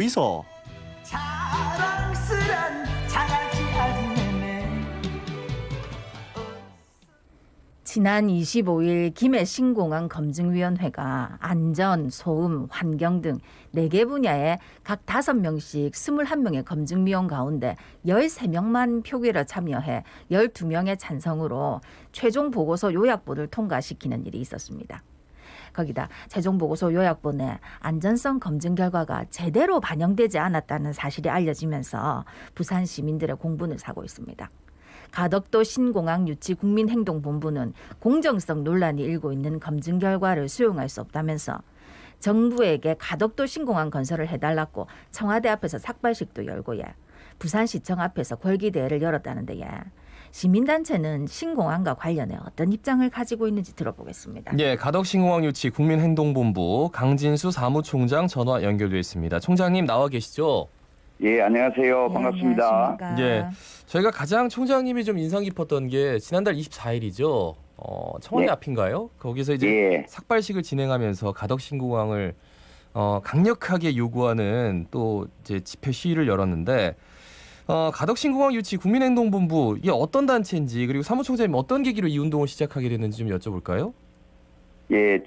있어. 자랑스런 장아찌 아리매매. 지난 25일 김해 신공항 검증위원회가 안전, 소음, 환경 등 4개 분야에 각 5명씩 21명의 검증위원 가운데 13명만 표결에 참여해 12명의 찬성으로 최종 보고서 요약본을 통과시키는 일이 있었습니다. 거기다 최종 보고서 요약본에 안전성 검증 결과가 제대로 반영되지 않았다는 사실이 알려지면서 부산 시민들의 공분을 사고 있습니다. 가덕도 신공항 유치 국민행동본부는 공정성 논란이 일고 있는 검증 결과를 수용할 수 없다면서 정부에게 가덕도 신공항 건설을 해달라고 청와대 앞에서 삭발식도 열고 부산시청 앞에서 걸기대회를 열었다는데 시민단체는 신공항과 관련해 어떤 입장을 가지고 있는지 들어보겠습니다. 예, 가덕신공항 유치 국민행동본부 강진수 사무총장 전화 연결돼 있습니다. 총장님 나와 계시죠? 예, 안녕하세요. 반갑습니다. 안녕하십니까. 예, 저희가 가장 총장님이 좀 인상 깊었던 게 지난달 24일이죠. 청와대 예. 앞인가요? 거기서 이제 예. 삭발식을 진행하면서 가덕신공항을 강력하게 요구하는 또 이제 집회 시위를 열었는데 가덕신공항 유치 국민행동본부 이게 어떤 단체인지 그리고 사무총장님 어떤 계기로 이 운동을 시작하게 됐는지 좀 여쭤볼까요? 예,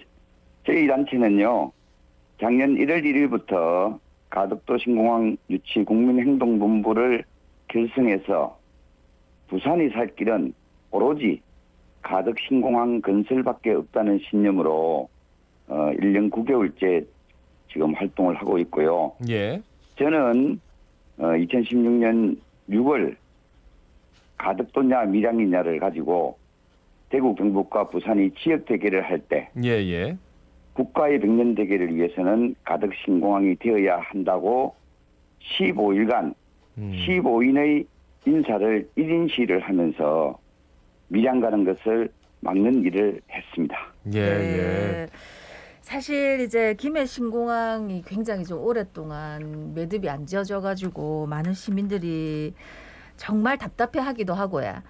저희 단체는요, 작년 1월 1일부터 가덕도 신공항 유치 국민행동본부를 결성해서 부산이 살 길은 오로지 가덕 신공항 건설밖에 없다는 신념으로 1년 9개월째 지금 활동을 하고 있고요. 예. 저는 2016년 6월 가덕도냐 밀양이냐를 가지고 대구 경북과 부산이 지역 대결을 할 때 예. 국가의 백년 대결을 위해서는 가덕 신공항이 되어야 한다고 15일간 15인의 인사를 1인 시위를 하면서 밀양 가는 것을 막는 일을 했습니다. 예. 사실 이제 김해 신공항이 굉장히 좀 오랫동안 매듭이 안 지어져가지고 많은 시민들이 정말 답답해하기도 하고요.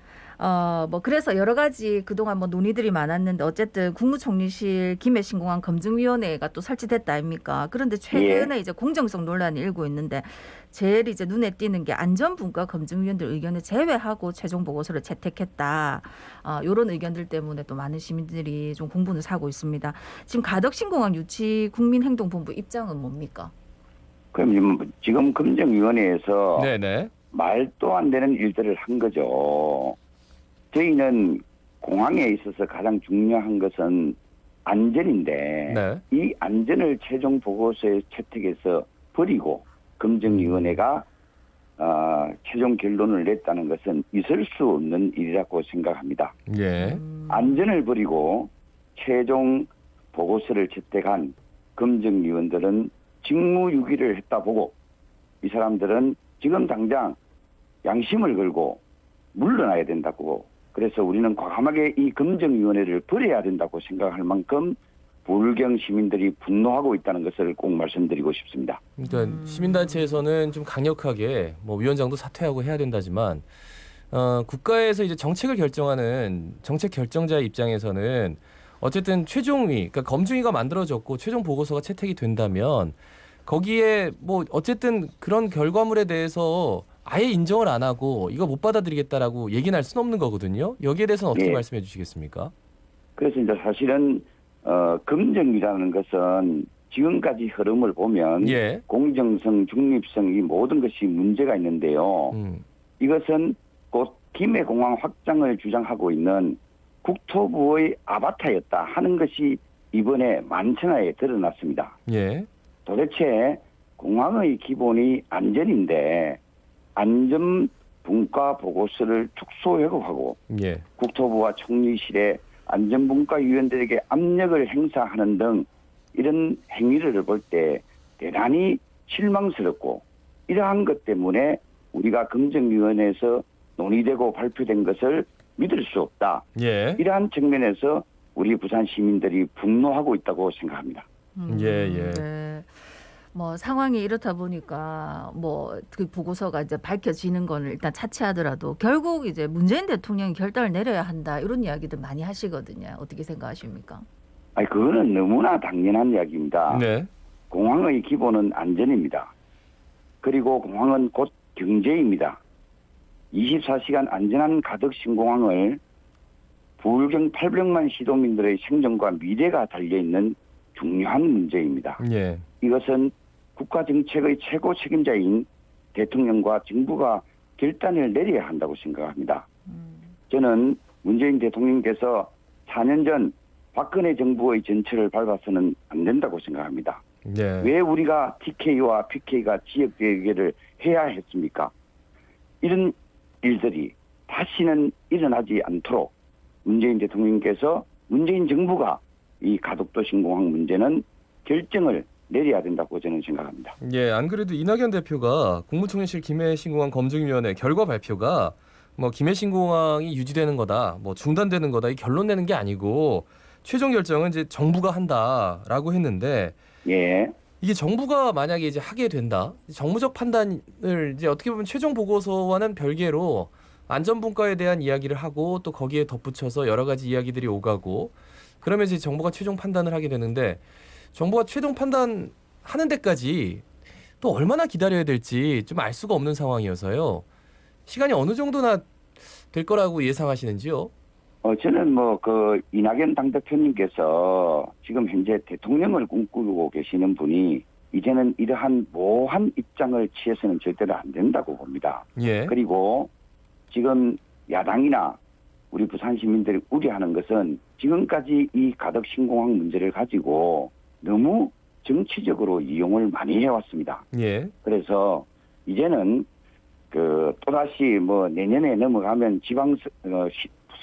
뭐 그래서 여러 가지 그동안 뭐 논의들이 많았는데 어쨌든 국무총리실 김해 신공항 검증위원회가 또 설치됐다 아닙니까? 그런데 최근에 이제 공정성 논란이 일고 있는데 제일 이제 눈에 띄는 게 안전분과 검증위원들 의견을 제외하고 최종 보고서를 채택했다. 이런 의견들 때문에 또 많은 시민들이 좀 공분을 사고 있습니다. 지금 가덕 신공항 유치 국민행동본부 입장은 뭡니까? 그럼 지금 검증위원회에서 네네. 말도 안 되는 일들을 한 거죠. 저희는 공항에 있어서 가장 중요한 것은 안전인데 네. 이 안전을 최종 보고서에 채택해서 버리고 검증위원회가 최종 결론을 냈다는 것은 있을 수 없는 일이라고 생각합니다. 예. 안전을 버리고 최종 보고서를 채택한 검증위원들은 직무유기를 했다 보고 이 사람들은 지금 당장 양심을 걸고 물러나야 된다고. 그래서 우리는 과감하게 이 검증위원회를 버려야 된다고 생각할 만큼 불경 시민들이 분노하고 있다는 것을 꼭 말씀드리고 싶습니다. 그러니까 시민단체에서는 좀 강력하게 뭐 위원장도 사퇴하고 해야 된다지만 국가에서 이제 정책을 결정하는 정책 결정자의 입장에서는 어쨌든 최종위, 그러니까 검증위가 만들어졌고 최종 보고서가 채택이 된다면 거기에 뭐 어쨌든 그런 결과물에 대해서 아예 인정을 안 하고 이거 못 받아들이겠다라고 얘기는 할 수는 없는 거거든요. 여기에 대해서는 어떻게 말씀해 주시겠습니까? 그래서 이제 사실은 검증이라는 것은 지금까지 흐름을 보면 공정성, 중립성 이 모든 것이 문제가 있는데요. 이것은 곧 김해공항 확장을 주장하고 있는 국토부의 아바타였다 하는 것이 이번에 만천하에 드러났습니다. 도대체 공항의 기본이 안전인데 안전 분과 보고서를 축소 회고하고 국토부와 총리실에 안전분과위원들에게 압력을 행사하는 등 이런 행위를 볼 때 대단히 실망스럽고 이러한 것 때문에 우리가 검증위원회에서 논의되고 발표된 것을 믿을 수 없다. 이러한 측면에서 우리 부산 시민들이 분노하고 있다고 생각합니다. 네. 뭐 상황이 이렇다 보니까 뭐 그 보고서가 이제 밝혀지는 건 일단 차치하더라도 결국 이제 문재인 대통령이 결단을 내려야 한다 이런 이야기들 많이 하시거든요. 어떻게 생각하십니까? 그거는 너무나 당연한 이야기입니다. 공항의 기본은 안전입니다. 그리고 공항은 곧 경제입니다. 24시간 안전한 가덕 신공항을 부울경 800만 시도민들의 생존과 미래가 달려있는 중요한 문제입니다. 예. 이것은 국가 정책의 최고 책임자인 대통령과 정부가 결단을 내려야 한다고 생각합니다. 저는 문재인 대통령께서 4년 전 박근혜 정부의 전철을 밟아서는 안 된다고 생각합니다. 예. 왜 우리가 TK와 PK가 지역 대결을 해야 했습니까? 이런 일들이 다시는 일어나지 않도록 문재인 대통령께서 문재인 정부가 이 가덕도 신공항 문제는 결정을 내려야 된다고 저는 생각합니다. 예, 안 그래도 이낙연 대표가 국무총리실 김해신공항 검증위원회 결과 발표가 뭐 김해신공항이 유지되는 거다, 뭐 중단되는 거다 이 결론 내는 게 아니고 최종 결정은 이제 정부가 한다라고 했는데 예. 이게 정부가 만약에 이제 하게 된다, 정무적 판단을 이제 어떻게 보면 최종 보고서와는 별개로 안전분과에 대한 이야기를 하고 또 거기에 덧붙여서 여러 가지 이야기들이 오가고 그러면 이제 정부가 최종 판단을 하게 되는데 정부가 최종 판단하는 데까지 또 얼마나 기다려야 될지 좀 알 수가 없는 상황이어서요. 시간이 어느 정도나 될 거라고 예상하시는지요? 저는 뭐 그 이낙연 당대표님께서 지금 현재 대통령을 꿈꾸고 계시는 분이 이제는 이러한 모호한 입장을 취해서는 절대로 안 된다고 봅니다. 예. 그리고 지금 야당이나 우리 부산 시민들이 우려하는 것은 지금까지 이 가덕 신공항 문제를 가지고 너무 정치적으로 이용을 많이 해왔습니다. 예. 그래서 이제는 그 또다시 뭐 내년에 넘어가면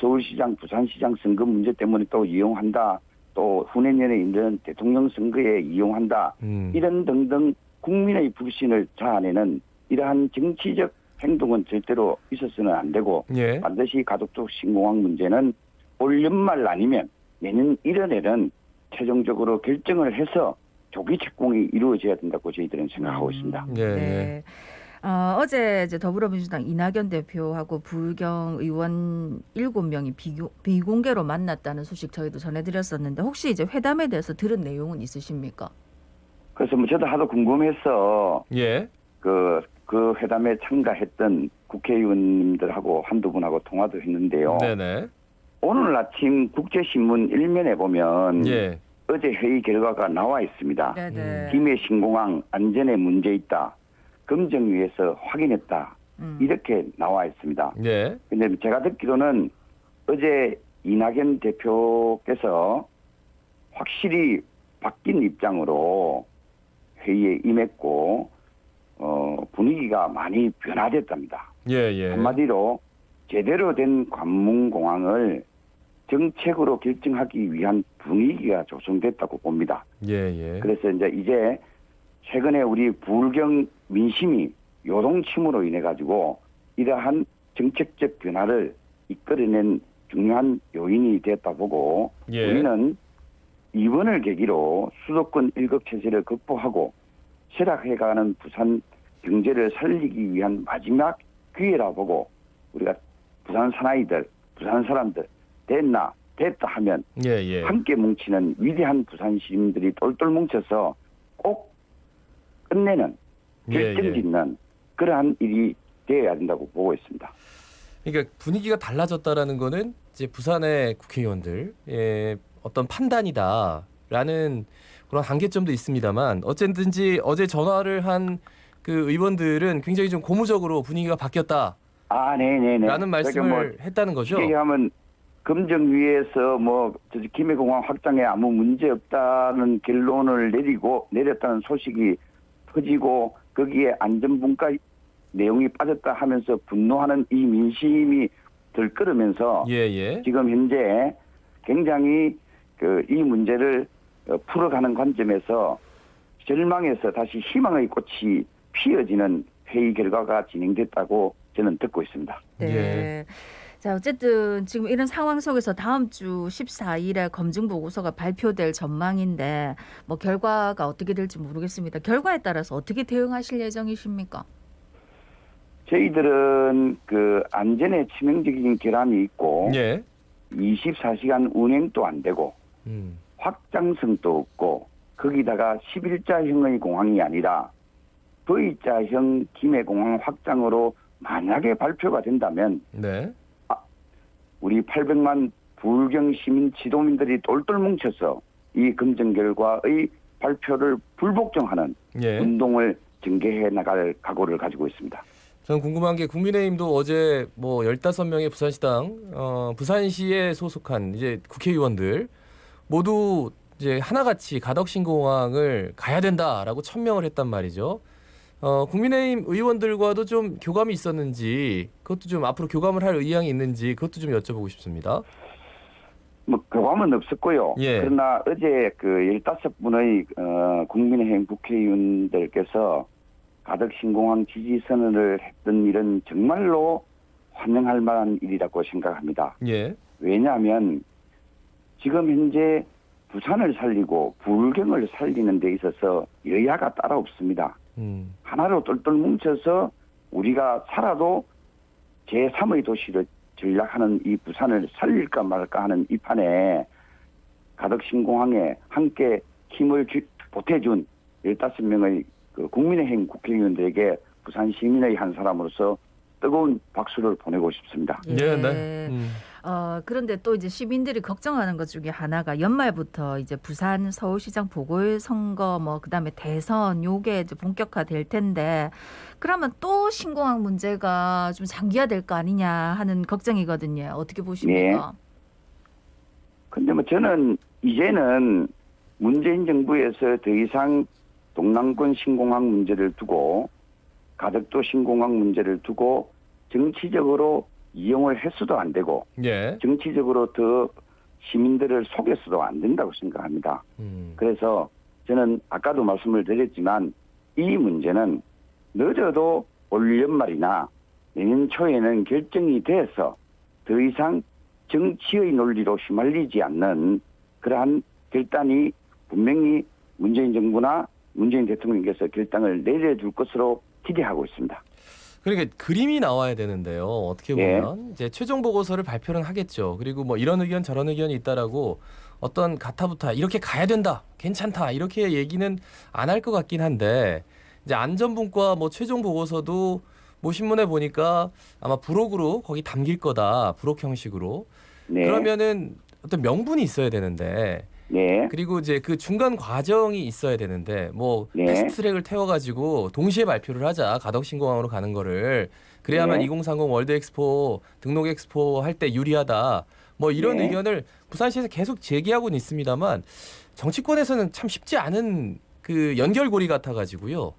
서울시장, 부산시장 선거 문제 때문에 또 이용한다. 또 후내년에 있는 대통령 선거에 이용한다. 이런 등등 국민의 불신을 자아내는 이러한 정치적 행동은 절대로 있어서는 안 되고 예. 반드시 가덕도 신공항 문제는 올 연말 아니면 내년 1월에는 최종적으로 결정을 해서 조기 착공이 이루어져야 된다고 저희들은 생각하고 있습니다. 예. 네. 어제 이제 더불어민주당 이낙연 대표하고 부울경 의원 7명이 비공개로 만났다는 소식 저희도 전해드렸었는데 혹시 이제 회담에 대해서 들은 내용은 있으십니까? 그래서 뭐 저도 하도 궁금해서 예. 그 회담에 참가했던 국회의원님들하고 한두 분하고 통화도 했는데요. 네네. 오늘 아침 국제신문 1면에 보면 예. 어제 회의 결과가 나와 있습니다. 네네. 김해 신공항 안전에 문제 있다. 검증위에서 확인했다. 이렇게 나와 있습니다. 예. 근데 제가 듣기로는 어제 이낙연 대표께서 확실히 바뀐 입장으로 회의에 임했고 분위기가 많이 변화됐답니다. 예. 예. 한마디로 제대로 된 관문공항을 정책으로 결정하기 위한 분위기가 조성됐다고 봅니다. 예. 예. 그래서 이제 최근에 우리 부울경 민심이 요동침으로 인해 가지고 이러한 정책적 변화를 이끌어낸 중요한 요인이 됐다 보고 예. 우리는 이번을 계기로 수도권 일극 체제를 극복하고 쇠락해가는 부산 경제를 살리기 위한 마지막 기회라 보고 우리가 부산 사나이들, 부산 사람들 됐다 하면 예. 예. 함께 뭉치는 위대한 부산 시민들이 똘똘 뭉쳐서 꼭 끝내는 결정짓는 그러한 일이 되어야 된다고 보고 있습니다. 그러니까 분위기가 달라졌다라는 거는 이제 부산의 국회의원들의 어떤 판단이다라는 그런 한계점도 있습니다만 어쨌든지 어제 전화를 한 그 의원들은 굉장히 좀 고무적으로 분위기가 바뀌었다. 네네네. 라는 말씀을 했다는 거죠. 얘기하면 검증위에서 김해공항 확장에 아무 문제 없다는 결론을 내렸다는 소식이 퍼지고 거기에 안전분과 내용이 빠졌다 하면서 분노하는 이 민심이 들끓으면서 예. 지금 현재 굉장히 이 문제를 풀어가는 관점에서 절망에서 다시 희망의 꽃이 피어지는 회의 결과가 진행됐다고 저는 듣고 있습니다. 네. 예. 자, 어쨌든 지금 이런 상황 속에서 다음 주 14일에 검증 보고서가 발표될 전망인데 뭐 결과가 어떻게 될지 모르겠습니다. 결과에 따라서 어떻게 대응하실 예정이십니까? 저희들은 그 안전에 치명적인 결함이 있고 예. 24시간 운행도 안 되고 확장성도 없고 거기다가 11자형의 공항이 아니라 V자형 김해공항 확장으로 만약에 발표가 된다면 네. 우리 800만 불경 시민 지도민들이 똘똘 뭉쳐서 이 검증 결과의 발표를 불복종하는 예. 운동을 전개해 나갈 각오를 가지고 있습니다. 저는 궁금한 게 국민의힘도 어제 뭐 15명의 부산시당 부산시에 소속한 이제 국회의원들 모두 이제 하나같이 가덕신공항을 가야 된다라고 천명을 했단 말이죠. 국민의힘 의원들과도 좀 교감이 있었는지 그것도 좀 앞으로 교감을 할 의향이 있는지 그것도 좀 여쭤보고 싶습니다. 뭐 교감은 없었고요. 예. 그러나 어제 그 15분의 국민의힘 국회의원들께서 가덕신공항 지지 선언을 했던 일은 정말로 환영할 만한 일이라고 생각합니다. 예. 왜냐하면 지금 현재 부산을 살리고 불경을 살리는 데 있어서 여야가 따로 없습니다. 하나로 똘똘 뭉쳐서 우리가 살아도 제3의 도시를 전략하는 이 부산을 살릴까 말까 하는 이 판에 가덕신공항에 함께 힘을 보태준 15명의 그 국민의힘 국회의원들에게 부산 시민의 한 사람으로서 뜨거운 박수를 보내고 싶습니다. 네, 네. 그런데 또 이제 시민들이 걱정하는 것 중에 하나가 연말부터 이제 부산 서울시장 보궐선거 뭐 그다음에 대선 요게 이제 본격화될 텐데 그러면 또 신공항 문제가 좀 장기화될 거 아니냐 하는 걱정이거든요. 어떻게 보십니까? 근데 뭐 저는 이제는 문재인 정부에서 더 이상 동남권 신공항 문제를 두고 가덕도 신공항 문제를 두고 정치적으로 이용을 했어도 안 되고 예. 정치적으로 더 시민들을 속였어도 안 된다고 생각합니다. 그래서 저는 아까도 말씀을 드렸지만 이 문제는 늦어도 올 연말이나 내년 초에는 결정이 돼서 더 이상 정치의 논리로 휘말리지 않는 그러한 결단이 분명히 문재인 정부나 문재인 대통령께서 결단을 내려줄 것으로 기대하고 있습니다. 그러니까 그림이 나와야 되는데요. 어떻게 보면 이제 최종 보고서를 발표는 하겠죠. 그리고 뭐 이런 의견 저런 의견이 있다라고 어떤 가타부타 이렇게 가야 된다, 괜찮다 이렇게 얘기는 안 할 것 같긴 한데 이제 안전분과 뭐 최종 보고서도 뭐 신문에 보니까 아마 부록으로 거기 담길 거다, 부록 형식으로. 네. 그러면은 어떤 명분이 있어야 되는데. 네. 그리고 이제 그 중간 과정이 있어야 되는데 뭐 네. 패스트트랙을 태워가지고 동시에 발표를 하자 가덕신공항으로 가는 거를 그래야만 네. 2030 월드 엑스포 등록 엑스포 할 때 유리하다 뭐 이런 네. 의견을 부산시에서 계속 제기하고는 있습니다만 정치권에서는 참 쉽지 않은 그 연결고리 같아가지고요.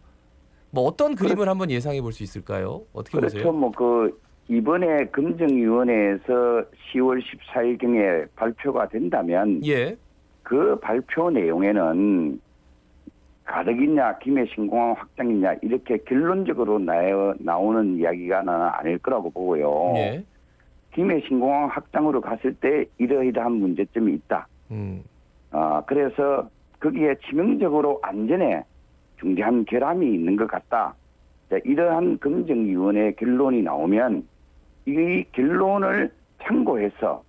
뭐 어떤 그림을 한번 예상해 볼 수 있을까요? 어떻게 그렇죠. 보세요? 뭐 그 이번에 검증위원회에서 10월 14일경에 발표가 된다면 예. 그 발표 내용에는 가덕이냐 김해신공항 확장이냐 이렇게 결론적으로 나오는 이야기가 나는 아닐 거라고 보고요. 예. 김해신공항 확장으로 갔을 때 이러이러한 문제점이 있다. 그래서 거기에 치명적으로 안전에 중대한 결함이 있는 것 같다. 자, 이러한 검증위원회 결론이 나오면 이 결론을 참고해서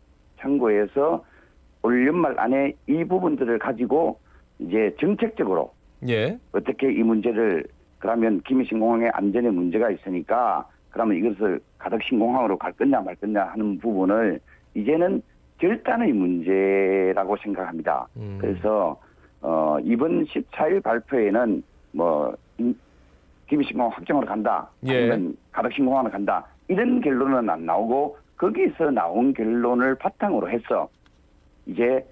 올 연말 안에 이 부분들을 가지고 이제 정책적으로 예. 어떻게 이 문제를 그러면 김해신공항에 안전에 문제가 있으니까 그러면 이것을 가덕신공항으로 갈 거냐 말 거냐 하는 부분을 이제는 결단의 문제라고 생각합니다. 그래서 이번 14일 발표에는 뭐 김해신공항 확정으로 간다 아니면 가덕신공항으로 간다 이런 결론은 안 나오고 거기서 나온 결론을 바탕으로 해서 이제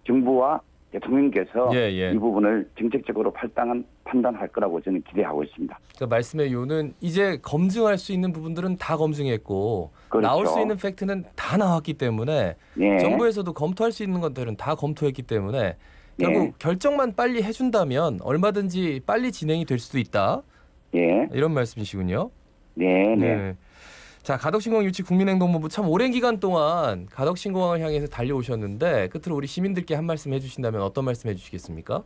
정부와 대통령께서 이 부분을 정책적으로 판단할 거라고 저는 기대하고 있습니다. 그러니까 말씀의 요는 이제 검증할 수 있는 부분들은 다 검증했고 그렇죠. 나올 수 있는 팩트는 다 나왔기 때문에 정부에서도 검토할 수 있는 것들은 다 검토했기 때문에 결국 결정만 빨리 해준다면 얼마든지 빨리 진행이 될 수도 있다. 이런 말씀이시군요. 네. 자, 가덕신공항 유치 국민행동본부 참 오랜 기간 동안 가덕신공항을 향해서 달려오셨는데 끝으로 우리 시민들께 한 말씀 해주신다면 어떤 말씀 해주시겠습니까?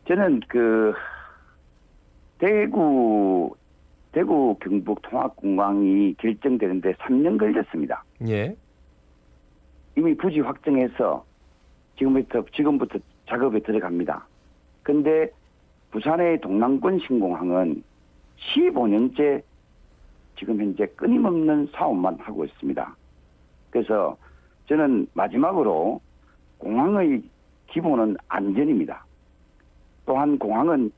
저는 그 대구 경북 통합공항이 결정되는데 3년 걸렸습니다. 예. 이미 부지 확정해서 지금부터 작업에 들어갑니다. 근데 부산의 동남권 신공항은 15년째 지금 현재 끊임없는 사업만 하고 있습니다. 그래서 저는 마지막으로 공항의 기본은 안전입니다. 또한 공항은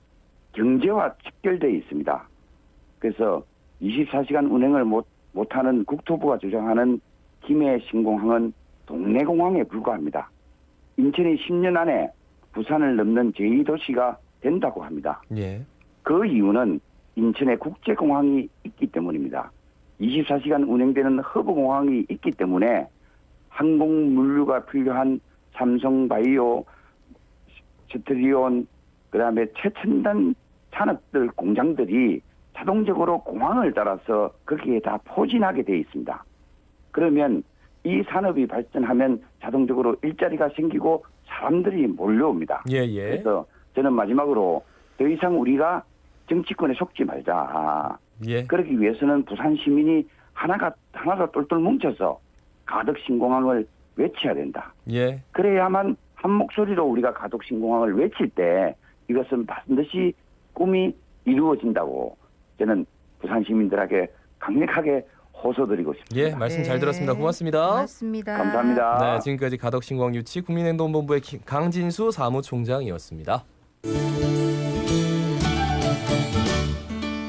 경제와 직결되어 있습니다. 그래서 24시간 운행을 못하는 국토부가 주장하는 김해 신공항은 동네 공항에 불과합니다. 인천이 10년 안에 부산을 넘는 제2도시가 된다고 합니다. 예. 그 이유는 인천에 국제공항이 있기 때문입니다. 24시간 운행되는 허브공항이 있기 때문에 항공 물류가 필요한 삼성바이오, 스트리온, 그다음에 최첨단 산업들 공장들이 자동적으로 공항을 따라서 거기에 다 포진하게 되어 있습니다. 그러면 이 산업이 발전하면 자동적으로 일자리가 생기고 사람들이 몰려옵니다. 예. 그래서 저는 마지막으로 더 이상 우리가 정치권에 속지 말자. 예. 그러기 위해서는 부산 시민이 하나로 똘똘 뭉쳐서 가덕 신공항을 외쳐야 된다. 예. 그래야만 한 목소리로 우리가 가덕 신공항을 외칠 때 이것은 반드시 꿈이 이루어진다고 저는 부산 시민들에게 강력하게 호소드리고 싶습니다. 예, 말씀 잘 들었습니다. 고맙습니다. 고맙습니다. 감사합니다. 네, 지금까지 가덕신공항 유치 국민행동본부의 강진수 사무총장이었습니다.